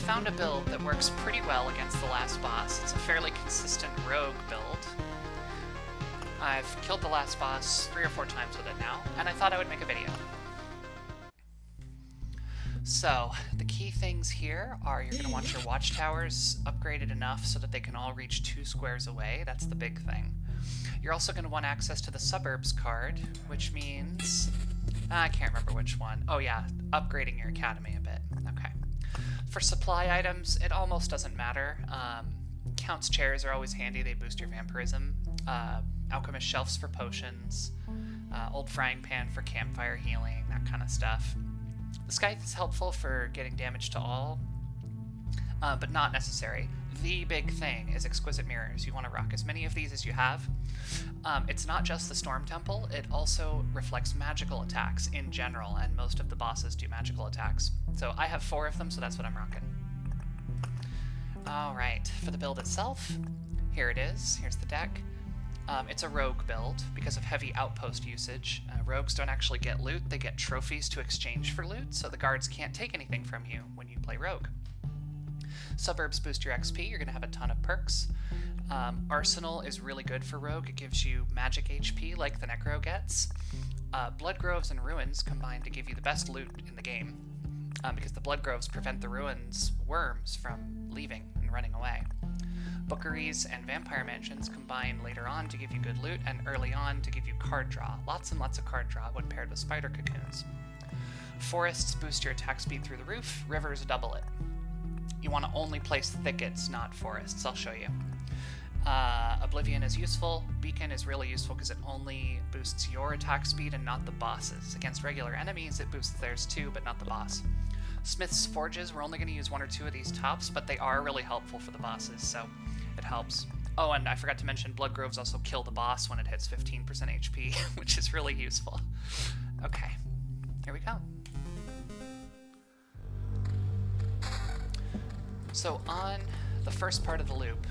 found a build that works pretty well against the last boss. It's a fairly consistent rogue build. I've killed the last boss 3 or 4 times with it now, and I thought I would make a video. So, the key things here are you're going to want your watchtowers upgraded enough so that they can all reach 2 squares away. That's the big thing. You're also going to want access to the suburbs card, which means... I can't remember which one. Oh yeah, upgrading your academy a bit. Okay. For supply items, it almost doesn't matter. Count's chairs are always handy. They boost your vampirism. Alchemist shelves for potions. Old frying pan for campfire healing, that kind of stuff. The scythe is helpful for getting damage to all, but not necessary. The big thing is exquisite mirrors. You want to rock as many of these as you have. It's not just the Storm Temple, it also reflects magical attacks in general, and most of the bosses do magical attacks. So I have 4 of them, so that's what I'm rocking. Alright, for the build itself, here it is. Here's the deck. It's a rogue build because of heavy outpost usage. Rogues don't actually get loot, they get trophies to exchange for loot, so the guards can't take anything from you when you play rogue. Suburbs boost your XP, you're going to have a ton of perks. Arsenal is really good for rogue, it gives you magic HP like the Necro gets. Blood Groves and Ruins combine to give you the best loot in the game, because the Blood Groves prevent the Ruins worms from leaving and running away. Bookeries and Vampire Mansions combine later on to give you good loot, and early on to give you card draw. Lots and lots of card draw when paired with Spider Cocoons. Forests boost your attack speed through the roof, rivers double it. You want to only place thickets, not forests. I'll show you. Oblivion is useful. Beacon is really useful because it only boosts your attack speed and not the boss's. Against regular enemies, it boosts theirs too, but not the boss. Smith's Forges, we're only going to use 1 or 2 of these tops, but they are really helpful for the bosses, so it helps. Oh, and I forgot to mention, Blood Groves also kill the boss when it hits 15% HP, which is really useful. Okay, here we go. So on the first part of the loop,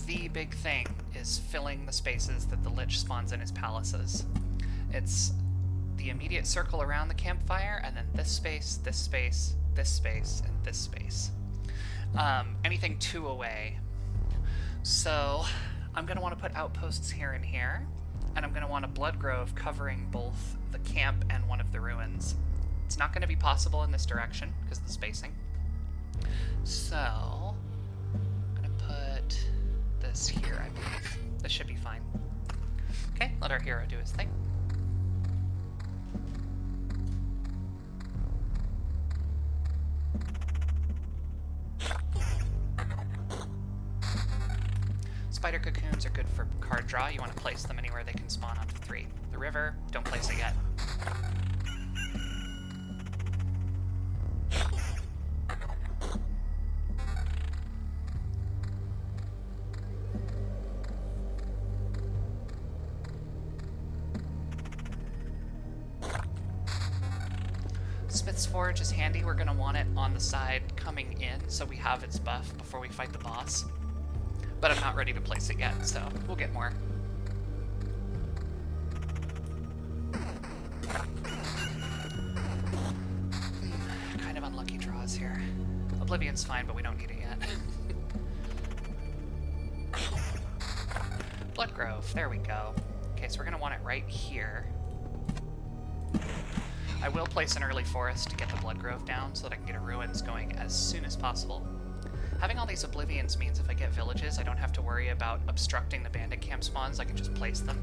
the big thing is filling the spaces that the Lich spawns in his palaces. It's the immediate circle around the campfire, and then this space, this space, this space, and this space. Anything 2 away. So I'm going to want to put outposts here and here, and I'm going to want a Blood Grove covering both the camp and one of the ruins. It's not going to be possible in this direction because of the spacing. So I'm going to put this here, I believe. This should be fine. Okay, let our hero do his thing. Spider Cocoons are good for card draw. You want to place them anywhere they can spawn onto 3. The river, don't place it yet. Smith's Forge is handy. We're going to want it on the side coming in so we have its buff before we fight the boss. But I'm not ready to place it yet, so we'll get more. Kind of unlucky draws here. Oblivion's fine, but we don't need it yet. Blood Grove, there we go. Okay, so we're going to want it right here. I will place an early forest to get the Blood Grove down so that I can get a Ruins going as soon as possible. Having all these Oblivions means if I get villages, I don't have to worry about obstructing the bandit camp spawns, I can just place them.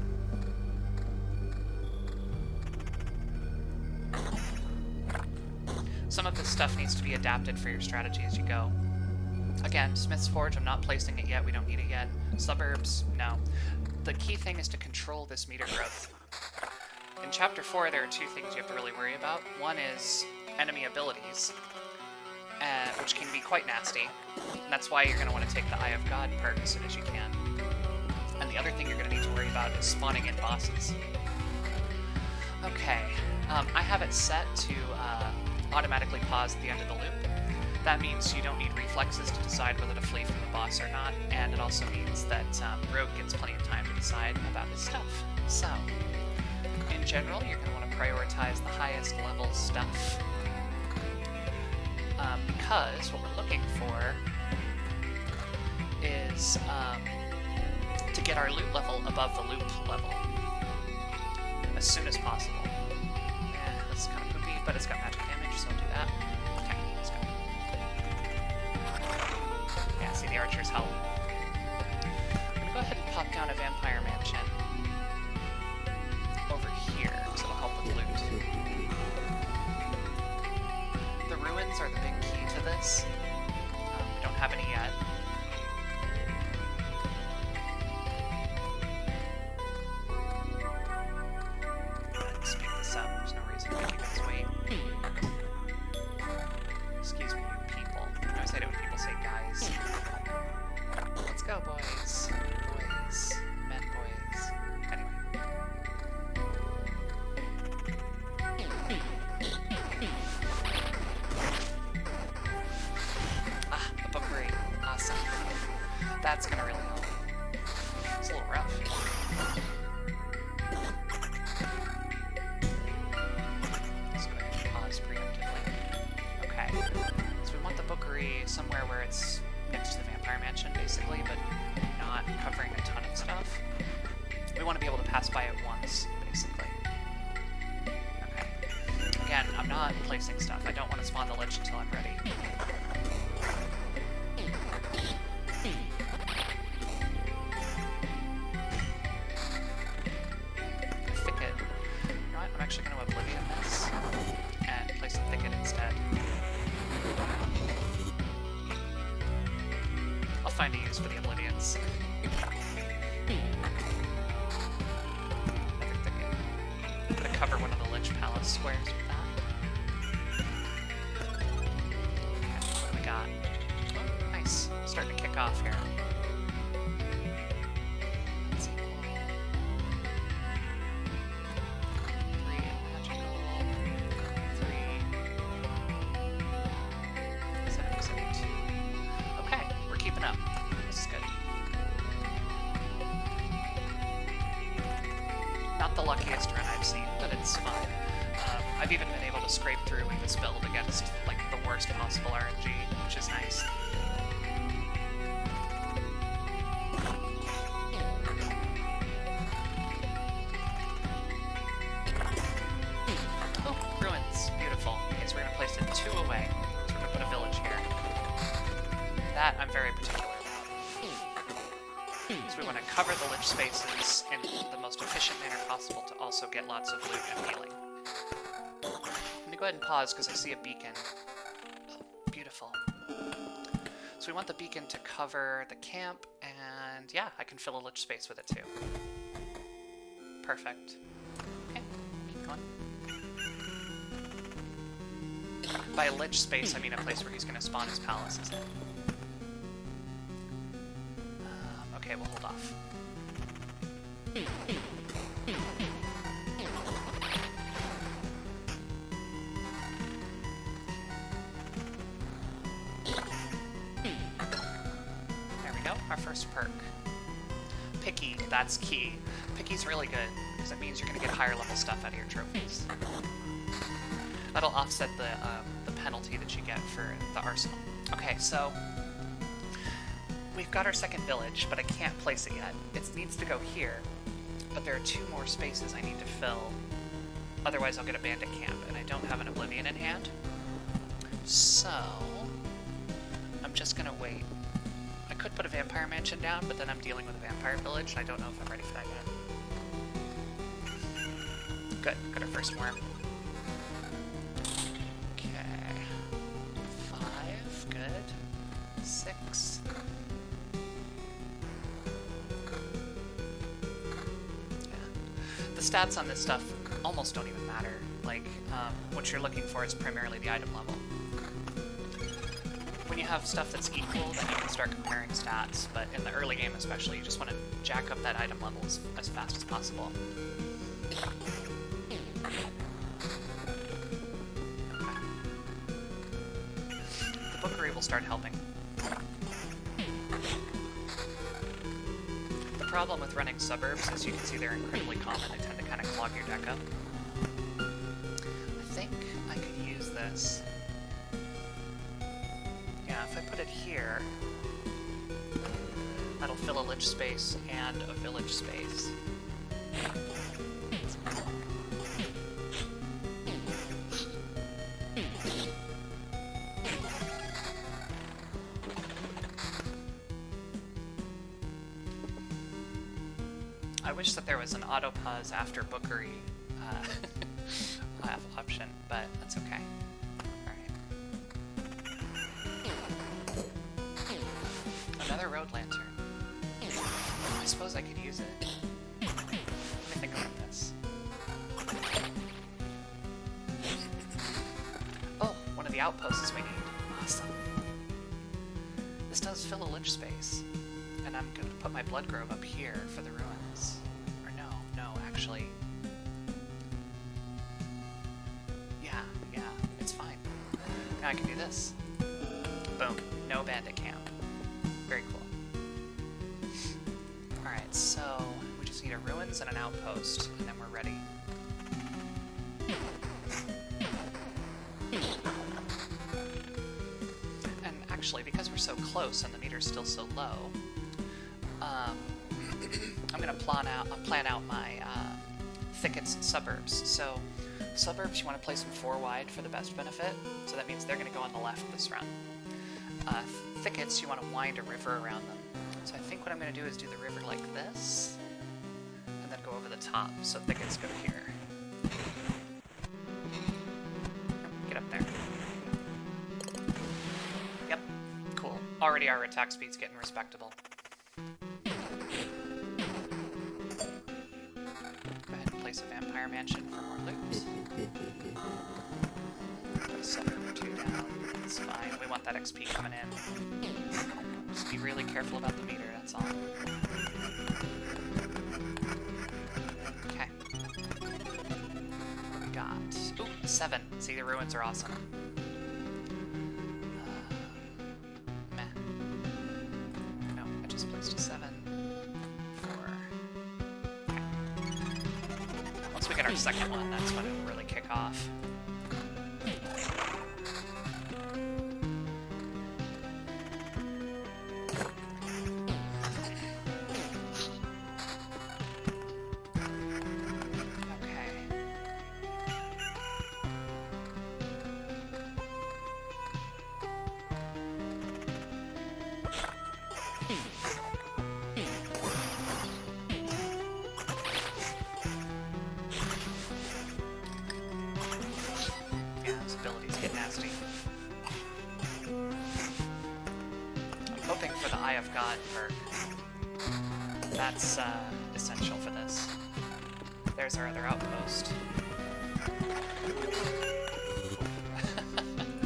Some of this stuff needs to be adapted for your strategy as you go. Again, Smith's Forge, I'm not placing it yet, we don't need it yet. Suburbs, no. The key thing is to control this meter growth. In Chapter 4, there are 2 things you have to really worry about. One is enemy abilities, which can be quite nasty. And that's why you're going to want to take the Eye of God perk as soon as you can. And the other thing you're going to need to worry about is spawning in bosses. Okay, I have it set to automatically pause at the end of the loop. That means you don't need reflexes to decide whether to flee from the boss or not, and it also means that Rogue gets plenty of time to decide about his stuff. So, in general, you're going to want to prioritize the highest level stuff. because what we're looking for is to get our loot level above the loot level as soon as possible. And that's kind of poopy, but it's got magic damage, so I'll do that. Okay, let's go. Yeah, see, the archers help. I'm gonna go ahead and pop down a vampire mansion over here, so it'll help with loot. The ruins are the big key to this. We don't have any yet. Speed this up. There's no reason to keep this wait. Excuse me, you people. I always hate it when people say guys. Let's go, boys. Boys. Men, boys. Anyway. Ah, a bookery. Awesome. That's gonna really help. It's a little rough. Let's go ahead and pause preemptively. Okay. So we want the bookery somewhere where it's next to the vampire mansion, basically, but not covering a ton of stuff. We want to be able to pass by it once, basically. Okay. Again, I'm not placing stuff. I don't want to spawn the lich until I'm ready. Thicket. You know what? I'm actually going to Oblivion this and place a thicket instead. I'll find a use for the Oblivions. Another thicket. I'm going to cover one of the Lich Palace squares with that. Okay, what do we got? Oh, nice. Starting to kick off here. That's equal. 3 magical. 3. 772. Okay, we're keeping up. This is good. Not the luckiest run I've seen, but it's fine. I've even been able to scrape through with this build against like the worst possible RNG, which is nice. Oh, ruins. Beautiful. Okay, so we're going to place it 2 away. So we're going to put a village here. That I'm very particular about. So we want to cover the lich spaces in the most efficient manner possible to also get lots of loot and healing. Let me go ahead and pause because I see a beacon. Oh, beautiful. So we want the beacon to cover the camp, and yeah, I can fill a lich space with it too. Perfect. Okay, keep going. By a lich space, I mean a place where he's going to spawn his palaces in. Okay, we'll hold off. There we go, our first perk. Picky, that's key. Picky's really good, because it means you're going to get higher level stuff out of your trophies. That'll offset the penalty that you get for the arsenal. Okay, so we've got our second village, but I can't place it yet. It needs to go here, but there are 2 more spaces I need to fill. Otherwise I'll get a bandit camp, and I don't have an Oblivion in hand. So I'm just gonna wait. I could put a vampire mansion down, but then I'm dealing with a vampire village, and I don't know if I'm ready for that yet. Good, got our first worm. Okay. 5, good. 6. The stats on this stuff almost don't even matter. Like, what you're looking for is primarily the item level. When you have stuff that's equal, then you can start comparing stats, but in the early game especially, you just want to jack up that item level as fast as possible. Okay. The bookery will start helping. The problem with running suburbs, as you can see, they're incredibly common. They tend to kind of clog your deck up. I think I could use this put it here. That'll fill a lich space and a village space. I wish that there was an auto pause after bookery option, but that's okay. Alright. Another road lantern. I suppose I could use it. Let me think about this. Oh, one of the outposts we need. Awesome. This does fill a lich space. And I'm going to put my blood grove up here for the ruins. Or no, actually. Yeah, it's fine. Now I can do this. Boom. No bandit camp. Very cool. Alright, so we just need a ruins and an outpost, and then we're ready. And actually, because we're so close and the meter's still so low, I'm going to plan out my thickets and suburbs. So suburbs, you want to place them 4 wide for the best benefit, so that means they're going to go on the left this run. Thickets, you want to wind a river around them. So I think what I'm going to do is do the river like this, and then go over the top, so thickets go here. Get up there. Yep, cool. Already our attack speed's getting respectable. Go ahead and place a vampire mansion for more loot. Put a suburb or 2 down. It's fine. We want that XP coming in. Just be really careful about the meter, that's all. Okay. What we got? Ooh, 7. See, the ruins are awesome. Meh. No, I just placed a 7. 4. Okay. Once we get our second one, that's when it'll really kick off. Of God perk. That's essential for this. There's our other outpost.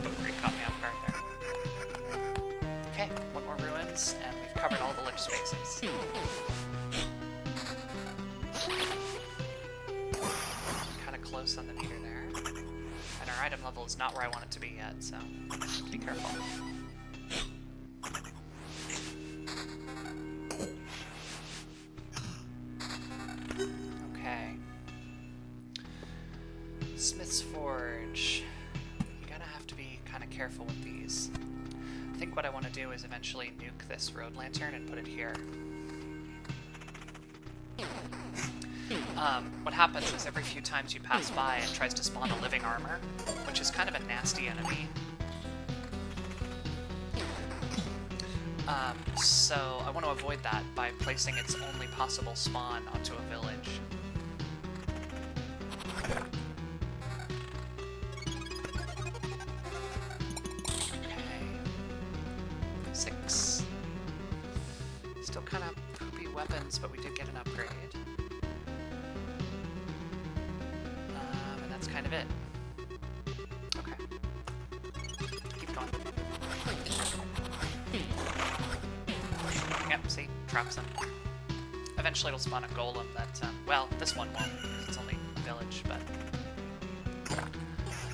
Bookery caught me off guard there. Okay, 1 more ruins, and we've covered all the lich spaces. Kind of close on the meter there. And our item level is not where I want it to be yet, so be careful. Smith's Forge. You gotta have to be kind of careful with these. I think what I want to do is eventually nuke this road lantern and put it here. What happens is every few times you pass by, it tries to spawn a living armor, which is kind of a nasty enemy. So I want to avoid that by placing its only possible spawn onto a village. Okay. 6. Still kind of poopy weapons, but we did get an upgrade. And that's kind of it. Okay. Keep going. Yep, see? Traps them. Eventually it'll spawn a golem that, well, this one won't, because it's only a village, but...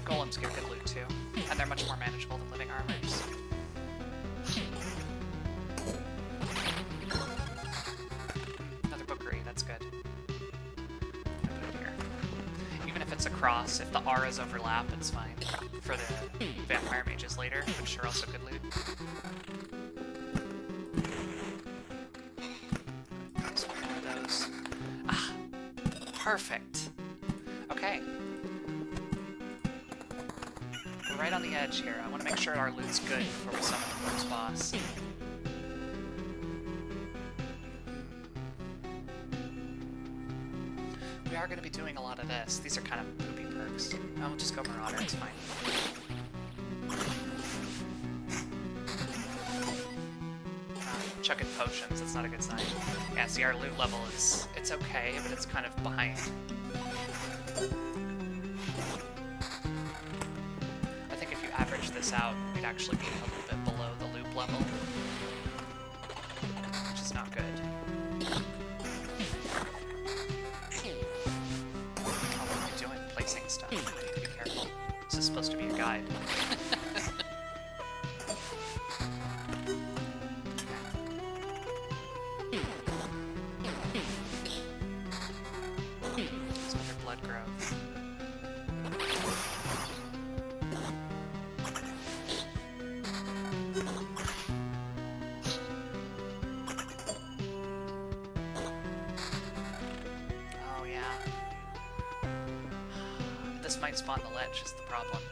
Golems give good loot, too. And they're much more manageable than living armors. Another bookery, that's good. I'll put it here. Even if it's across, if the auras overlap, it's fine. for the vampire mages later, which are also good loot. There's one more of those. Ah! Perfect! Okay. We're right on the edge here. I want to make sure our loot's good before we summon the first boss. We are going to be doing a lot of this. These are kind of poopy perks. I will just go Marauder, it's fine. Chucking potions, that's not a good sign. Yeah, see, our loot level is... it's okay, but it's kind of behind. I think if you average this out, we'd actually be a little bit below the loot level. Which is not good. Stuff. You need to be careful. This is supposed to be a guide. Some other blood growth. Oh yeah. This might spawn the lich, is the problem.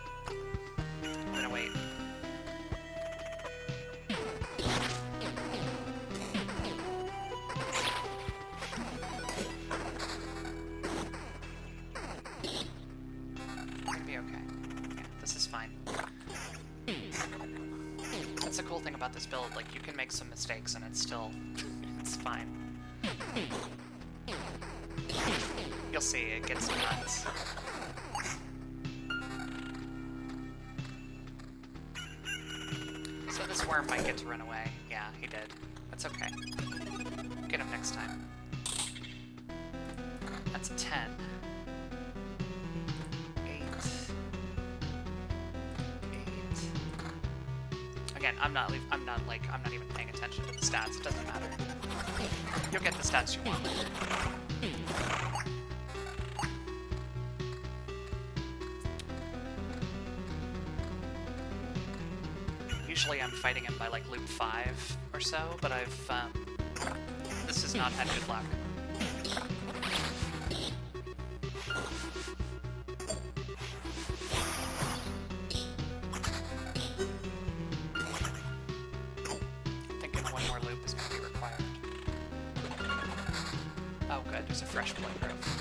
I'm gonna wait. It's gonna be okay. Yeah, this is fine. That's the cool thing about this build, like, you can make some mistakes and it's still... it's fine. You'll see, it gets nuts. So this worm might get to run away. Yeah, he did. That's okay. Get him next time. That's a 10. 8. 8. Again, I'm not even paying attention to the stats. It doesn't matter. You'll get the stats you want later. Usually I'm fighting him by like loop 5 or so, but I've, this has not had good luck. I'm thinking one more loop is going to be required. Oh good, there's a fresh blood growth.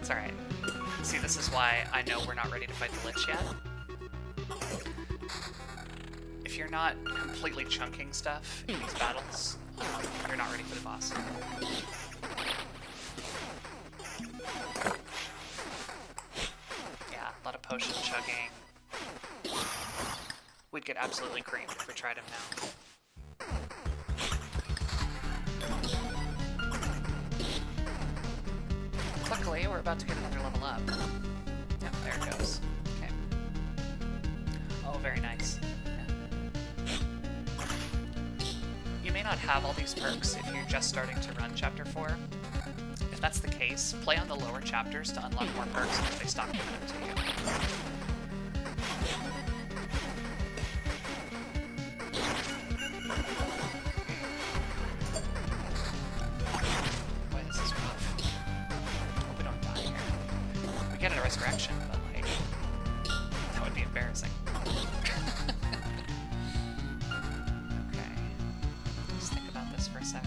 It's alright. See, this is why I know we're not ready to fight the Lich yet. If you're not completely chunking stuff in these battles, you're not ready for the boss. Yeah, a lot of potion chugging. We'd get absolutely creamed if we tried him now. Luckily, we're about to get another level up. Yep, there it goes. Okay. Oh, very nice. Yeah. You may not have all these perks if you're just starting to run Chapter 4. If that's the case, play on the lower chapters to unlock more perks if they stop giving them to you. Get a resurrection, but like, that would be embarrassing. Okay, let's think about this for a sec.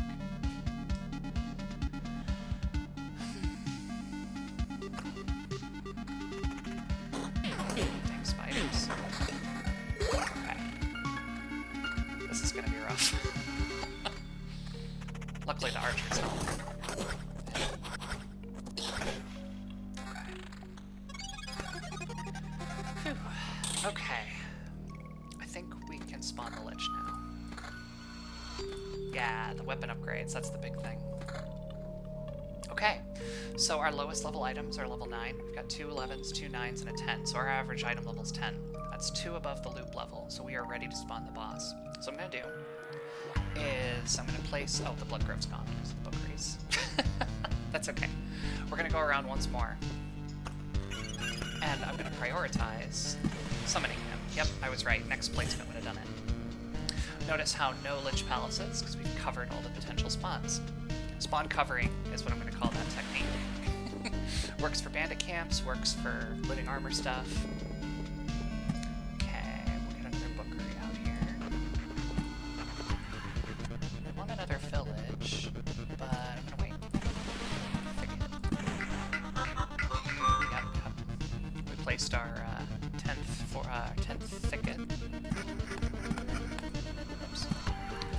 Dang spiders. Okay. This is gonna be rough. Luckily the archers help. Okay, I think we can spawn the Lich now. Yeah, the weapon upgrades, that's the big thing. Okay, so our lowest level items are level 9. We've got 2 11s, 2 9s, and a 10, so our average item level is 10. spots, 2 above the loop level, so we are ready to spawn the boss. So what I'm gonna do is I'm gonna place... Oh, the blood grove's gone because of the bookeries. That's okay. We're gonna go around once more. And I'm gonna prioritize summoning him. Yep, I was right. Next placement would have done it. Notice how no Lich Palaces, because we've covered all the potential spawns. Spawn covering is what I'm going to call that technique. Works for bandit camps, works for looting armor stuff. Okay, we'll get another bookery out here. I want another village, but I'm going to wait. Yep. We placed our 10th thicket. Oops.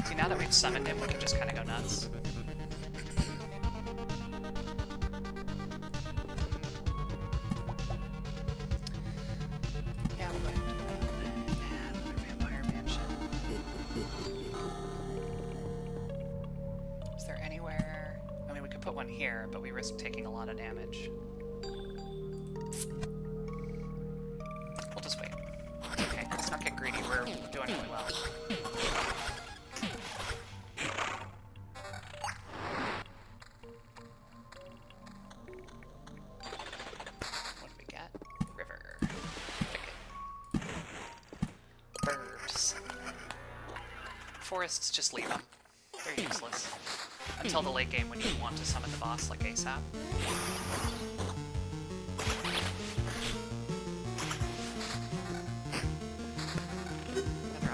See, now that we've summoned him, we can just kind of go nuts. Yeah, we're going to Vampire Mansion. Is there anywhere... I mean, we could put one here, but we risk taking a lot of damage. We'll just wait. Okay, let's not get greedy. We're doing really well. What do we get? River. Thicket. Burbs. Forests, just leave them. They're useless. Until the late game when you want to summon the boss like ASAP.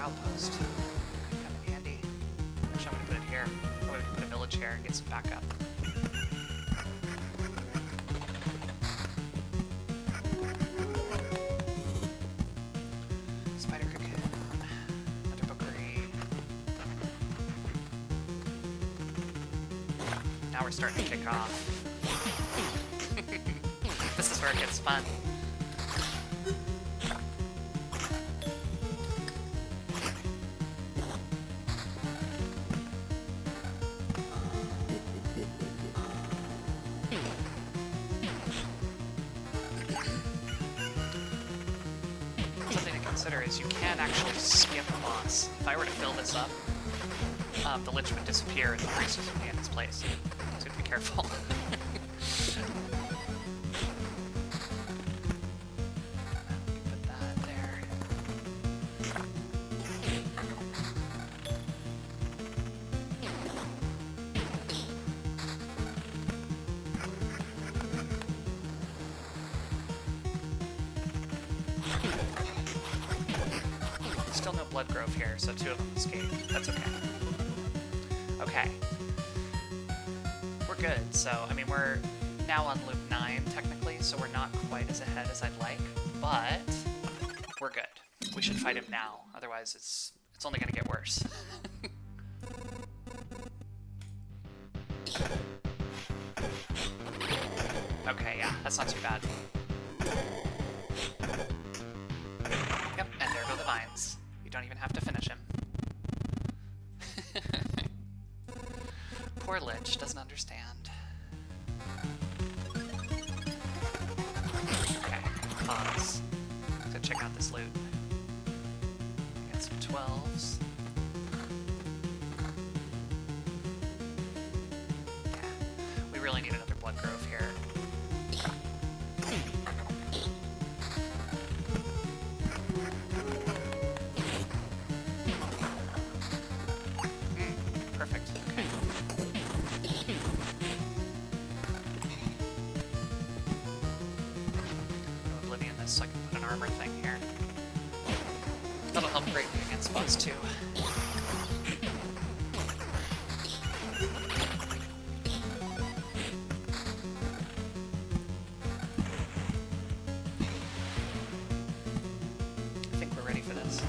Outpost. Kind of handy. Which I'm going to put it here. I'm going to put a village here and get some backup. Spider cocoon. Another bookery. Now we're starting to kick off. This is where it gets fun. Is you can actually skip a boss. If I were to fill this up, the Lich would disappear and the priest would be in its place. So be careful. Put that there. Still no blood grove here, so 2 of them escaped. That's okay. Okay. We're good. So, I mean, we're now on loop 9, technically, so we're not quite as ahead as I'd like, but we're good. We should fight him now, otherwise it's only going to get worse. Okay, yeah, that's not too bad. Yep, and there go the vines. You don't even have to finish him. Poor Lich doesn't understand. Okay, pause. Let's check out this loot. Got some 12s. Yeah, we really need another blood grove here. Perfect. Okay. Oblivion this so I can put an armor thing here. That'll help greatly against boss 2. I think we're ready for this.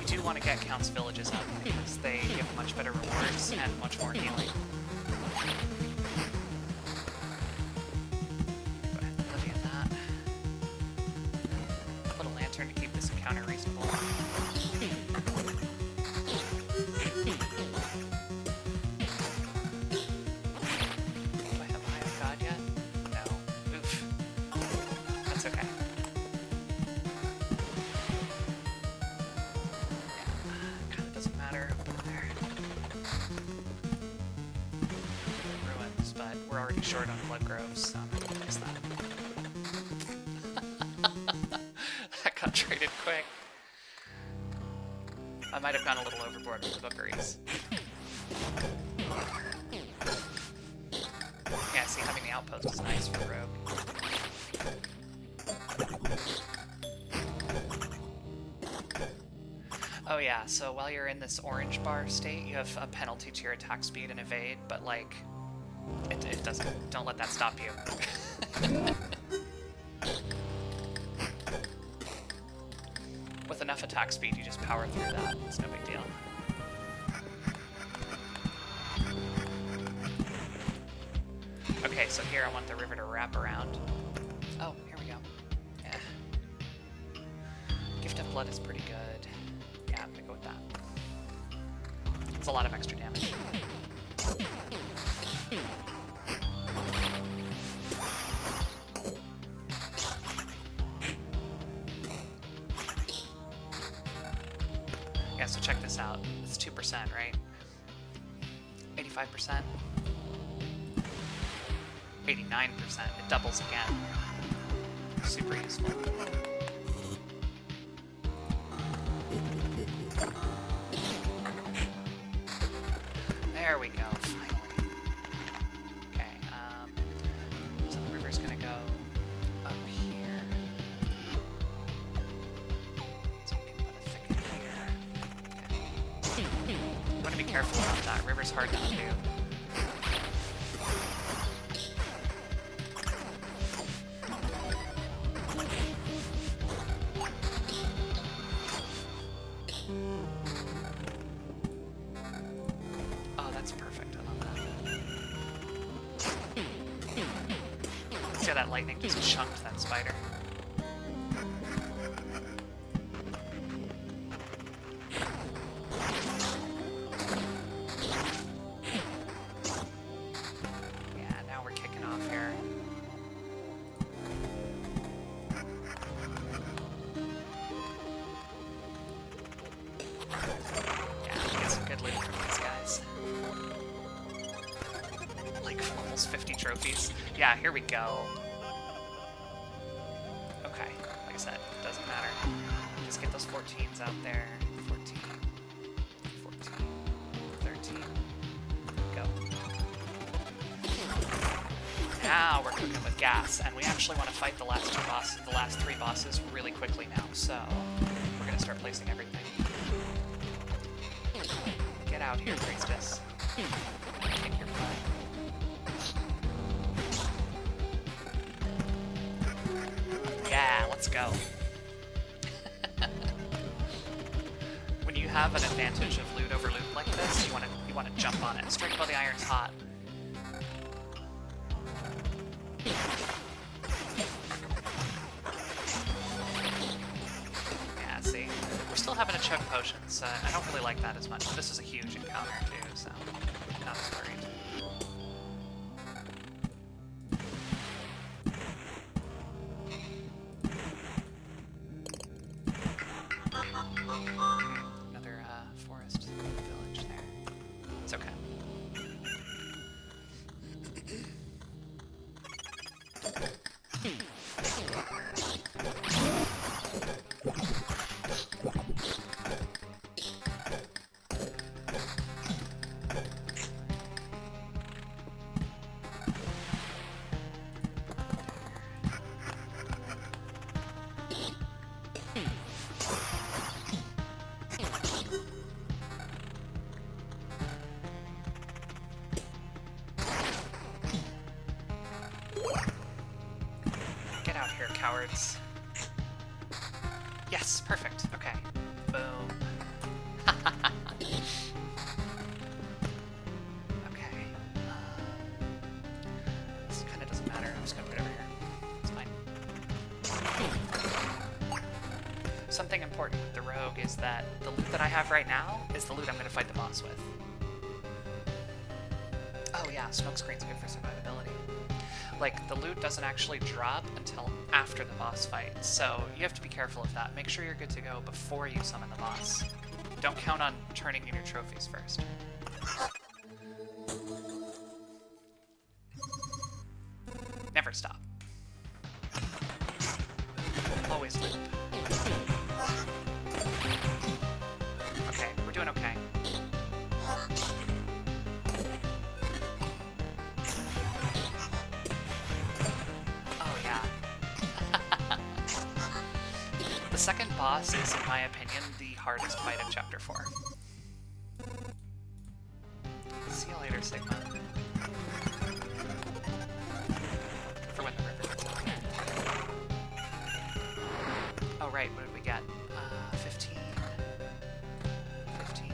You do want to get Count's villages up because they give much better rewards and much more healing. Go ahead and Oblivion that. Put a lantern to keep this encounter reasonable. Do I have Eye of God yet? No. Oof. That's okay. matter. Open there. Ruins, but we're already short on blood groves, so I'm gonna place that. That got traded quick. I might have gone a little overboard with the bookeries. Yeah, see, having the outpost is nice for Rogue. Oh yeah, so while you're in this orange bar state, you have a penalty to your attack speed and evade, but like, it doesn't, don't let that stop you. With enough attack speed, you just power through that. It's no big deal. Okay, so here I want the river to wrap around. Oh, here we go. Yeah. Gift of Blood is pretty good. Yeah, I'm gonna go with that. It's a lot of extra damage. Yeah, so check this out. It's 2%, right? 85%? 89%. It doubles again. Super useful. There we go, finally. Okay, so the river's gonna go up here. So we can put a thicket here. Okay. I'm gonna be careful about that. River's hard to undo. That lightning just chunked that spider. Yeah, now we're kicking off here. Yeah, we get some good loot from these guys. Like almost 50 trophies. Yeah, here we go. Okay, like I said, it doesn't matter. Just get those 14s out there. 14, 14, 13. Go. Now we're cooking with gas, and we actually want to fight the last three bosses really quickly now, so we're gonna start placing everything. Get out here, priestess. Kick your butt. Yeah, let's go. When you have an advantage of loot over loot like this, you want to jump on it. Strike while the iron's hot. Yeah, see, we're still having to chug potions. I don't really like that as much. This is a huge encounter too, so not as worried. Another forest village there. It's okay. Get out here, cowards. Yes, perfect. Okay. Boom. Okay. This kind of doesn't matter. I'm just gonna put it over here. It's fine. Something important with the rogue is that the loot that I have right now is the loot I'm gonna fight the boss with. Oh yeah, smokescreen's good for survivability. Like, the loot doesn't actually drop until after the boss fight, so you have to be careful of that. Make sure you're good to go before you summon the boss. Don't count on turning in your trophies first. Never stop. Always loop. Okay, we're doing okay. Oh, yeah. The second boss is, in my opinion, the hardest fight in Chapter 4. See you later, Sigma. For when the river gets out. Oh, right, what did we get? 15. 15.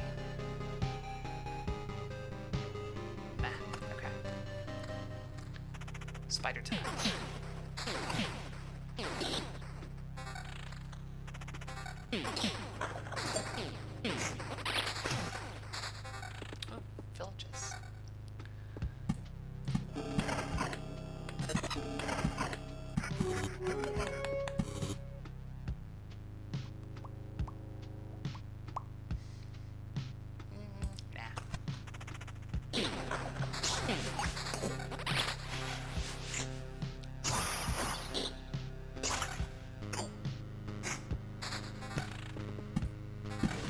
Meh, okay. Spider time. Oh, villages. Nah.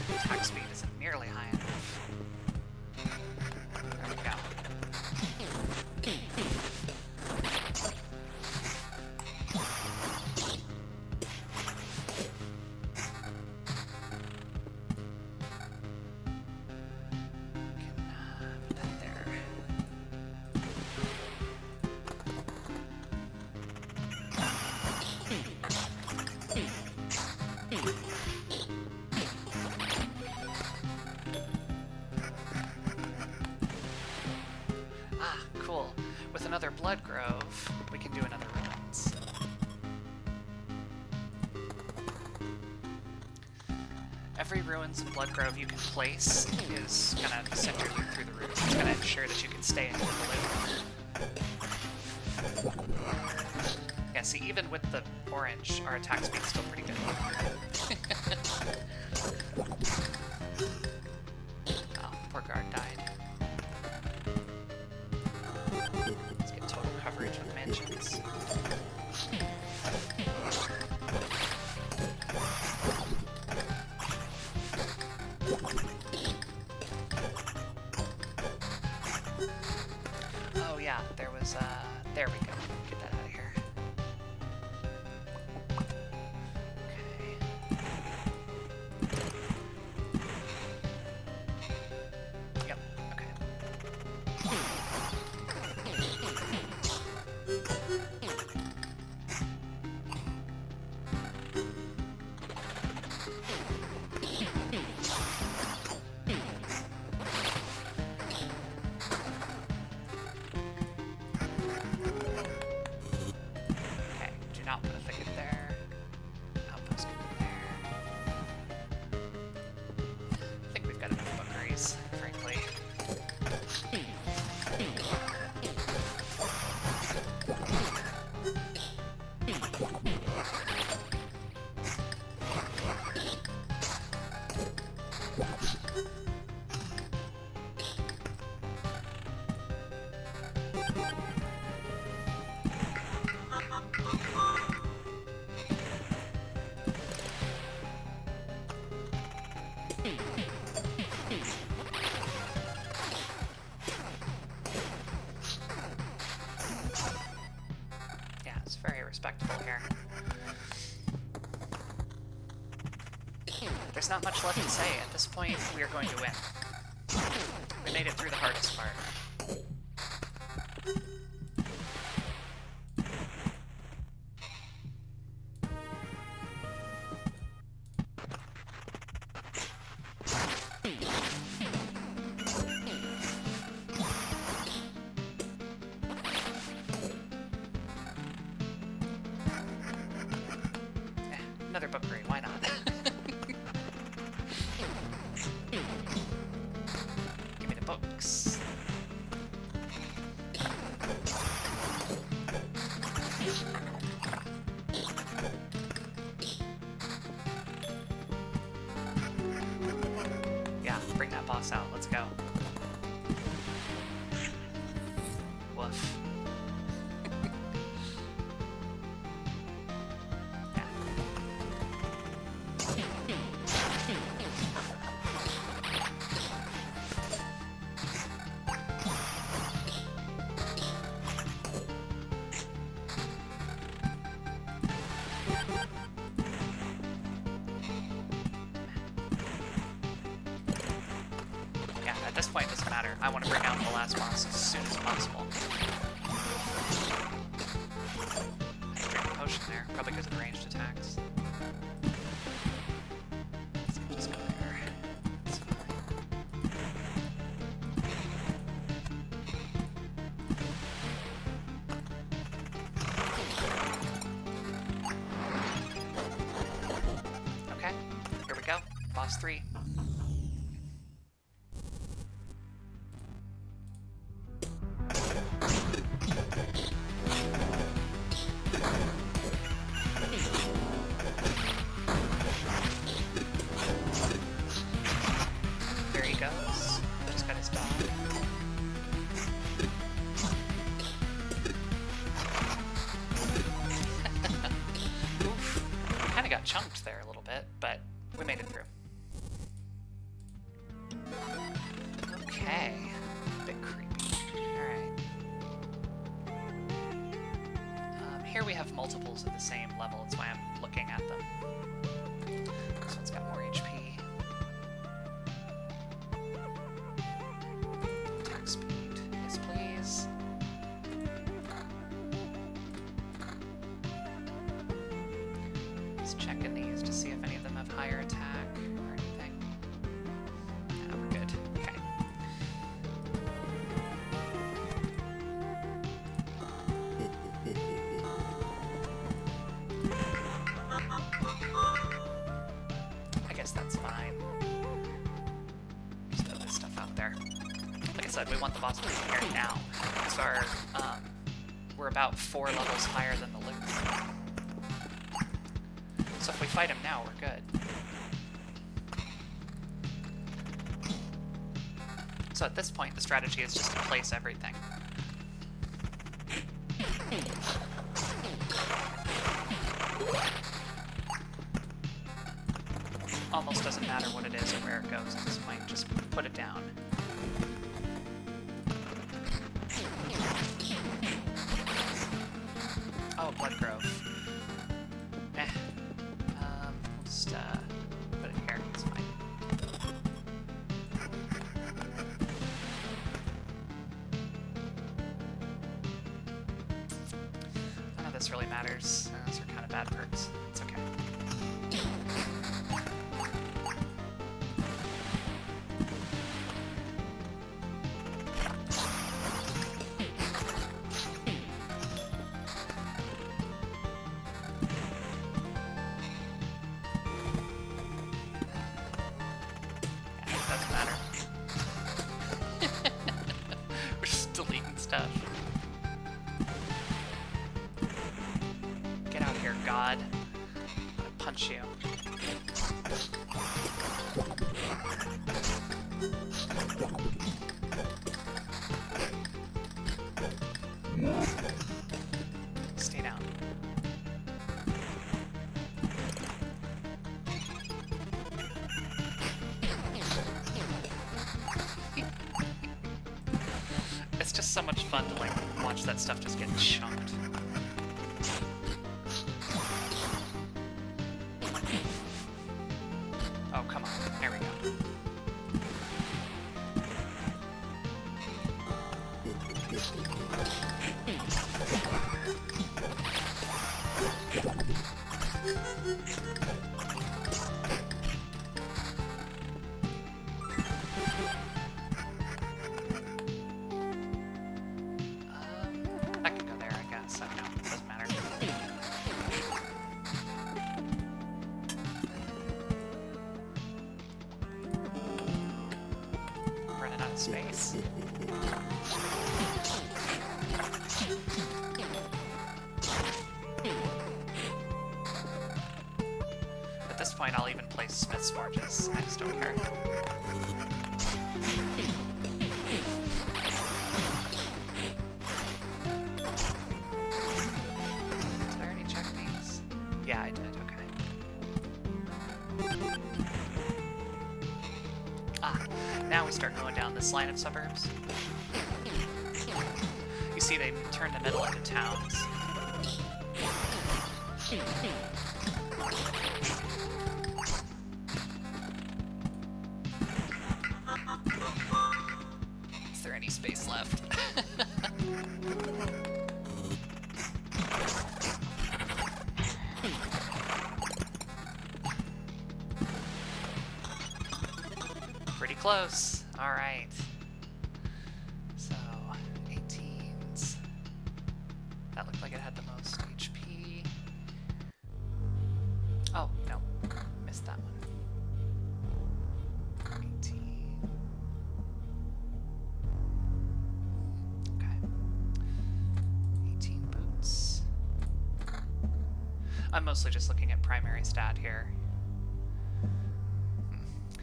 Attack speed isn't nearly high enough. There we go. Put that there. Ah, cool. With another blood grove, we can do another ruins. Every ruins and blood grove you can place is gonna send your loot through the roof. It's gonna ensure that you can stay in the loot. Yeah, see, even with the orange, our attack speed's still pretty good. Oh, poor guard died. Let's get total coverage with mansions. Oh yeah, there was, there we go. Get that out of here. Okay. Yep, okay. Okay, do not put a thicket there. Outpost can be there. I think we've got enough bookeries, frankly. Yeah, it's very respectable here. There's not much left to say. At this point, we are going to win. We made it through the hardest part. Another bookery, why not? Give me the books. go. Woof. At this point, it doesn't matter. I want to bring out the last boss as soon as possible. I drink a potion there, probably because of the ranged attacks. Let's just go there. That's fine. Okay, here we go. Boss 3. Chunked there a little bit, but we made it through. Okay. A bit creepy. Alright. Here we have multiples of the same level, that's why I'm looking at them. This one's got more HP. Attack speed. Yes, please. Checking these to see if any of them have higher attack or anything. No, we're good. Okay. I guess that's fine. Just throw this stuff out there. Like I said, we want the boss to be here now. So we're about 4 levels higher than the loot. So if we fight him now, we're good. So at this point, the strategy is just to place everything. Almost doesn't matter what it is or where it goes at this point, just put it down. Oh, Blood Grove. Put it here, it's fine. None of this really matters. Those are kind of bad perks. It's okay. Stuff. Get out of here, God. I'm gonna punch you. Stay down. It's just so much fun to, like, watch that stuff just get chunked. Oh, come on. There we go. I can go there, I guess. I don't know. It doesn't matter. I'm running out of space. At this point, I'll even place Smith's Forges. I just don't care. Now we start going down this line of suburbs. You see they turn the middle into towns. Is there any space left? Pretty close. All right. So, 18s. That looked like it had the most HP. Oh, no. Missed that one. 18. Okay. 18 boots. I'm mostly just looking at primary stat here.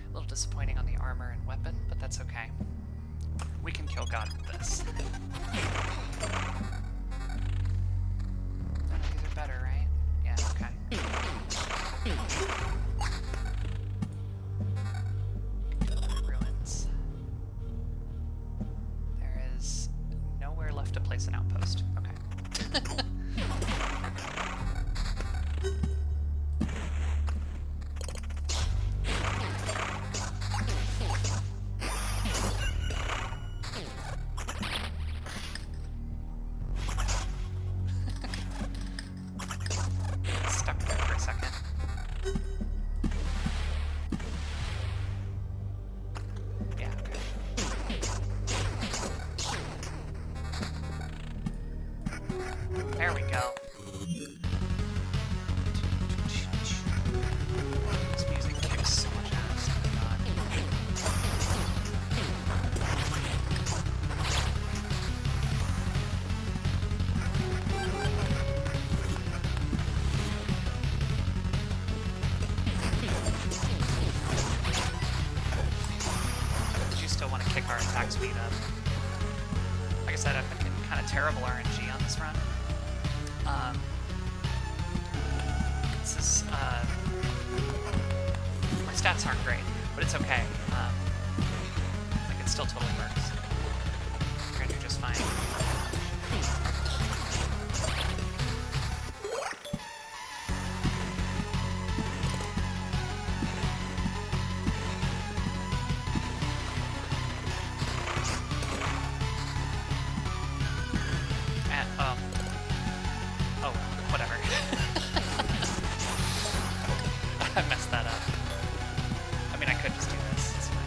A little disappointing on the armor and weapon, but that's okay. We can kill God with this. None of these are better, right? Yeah, okay. Ruins. There is nowhere left to place an outpost. Okay. Stuck there for a second. Yeah, okay. There we go. This music kicks so much ass. Oh my god. You still want to kick our attack speed up. Like I said, I've been getting kind of terrible RNG on this run. This is, my stats aren't great, but it's okay. Like, it still totally works. We're gonna do just fine. And, oh, whatever. I messed that up. I mean, I could just do this. It's fine.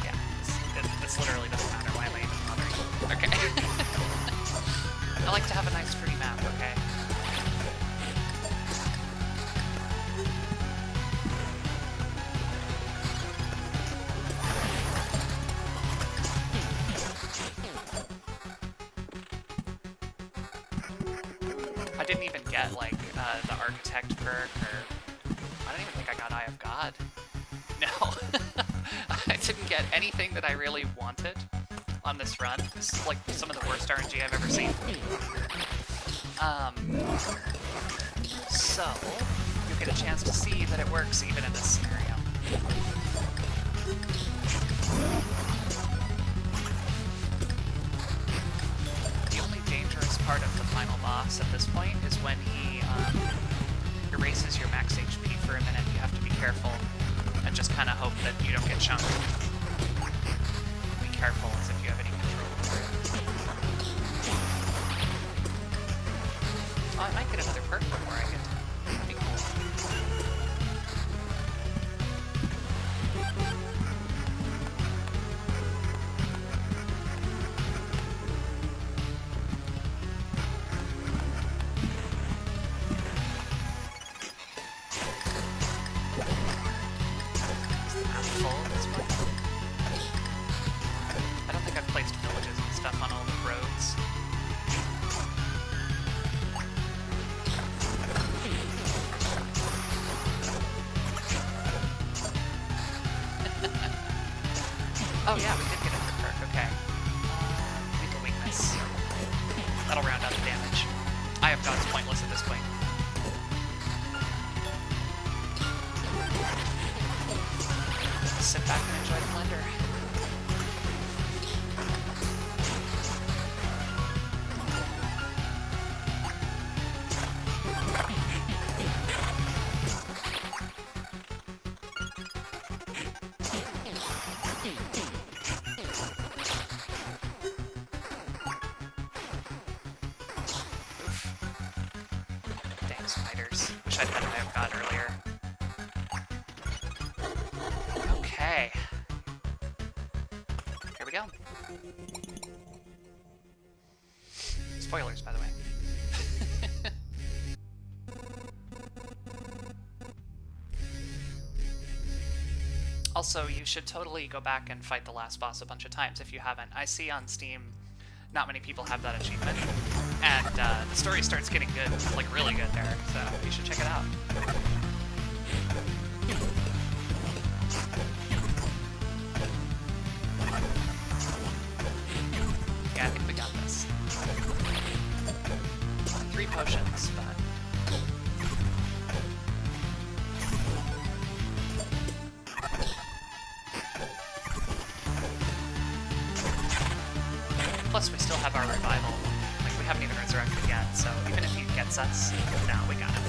Yeah, this literally doesn't matter. Why am I even bothering? Okay. I like to have a nice, pretty map, okay? I didn't even get, like, the Architect perk, or... I don't even think I got Eye of God. No. I didn't get anything that I really wanted on this run. This is, like, some of the worst RNG I've ever seen. So, you'll get a chance to see that it works even in this scenario. The only dangerous part of the final boss at this point is when he erases your max HP for a minute. You have to be careful and just kind of hope that you don't get chunked. Be careful as if you have any control over it. Oh, I might get another perk before I get to... That'd be cool. Is the map full at this point? I don't think I've placed villages and stuff on all the roads. Oh yeah, we did get a perk, okay. Lethal weakness. That'll round out the damage. Eye of God's pointless at this point. sit back and enjoy the blender. Spiders. Wish I'd had an avocado earlier. Okay. Here we go. Spoilers, by the way. Also, you should totally go back and fight the last boss a bunch of times if you haven't. I see on Steam not many people have that achievement, and the story starts getting good, like really good there, so you should check it out. Yeah, I think we got this. 3 potions, but... Plus, we still have our revival. Like, we haven't even resurrected yet, so even if he gets us, now we got him.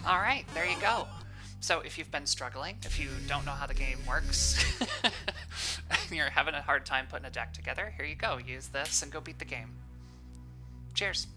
Alright, there you go. So if you've been struggling, if you don't know how the game works, and you're having a hard time putting a deck together, here you go. Use this and go beat the game. Cheers.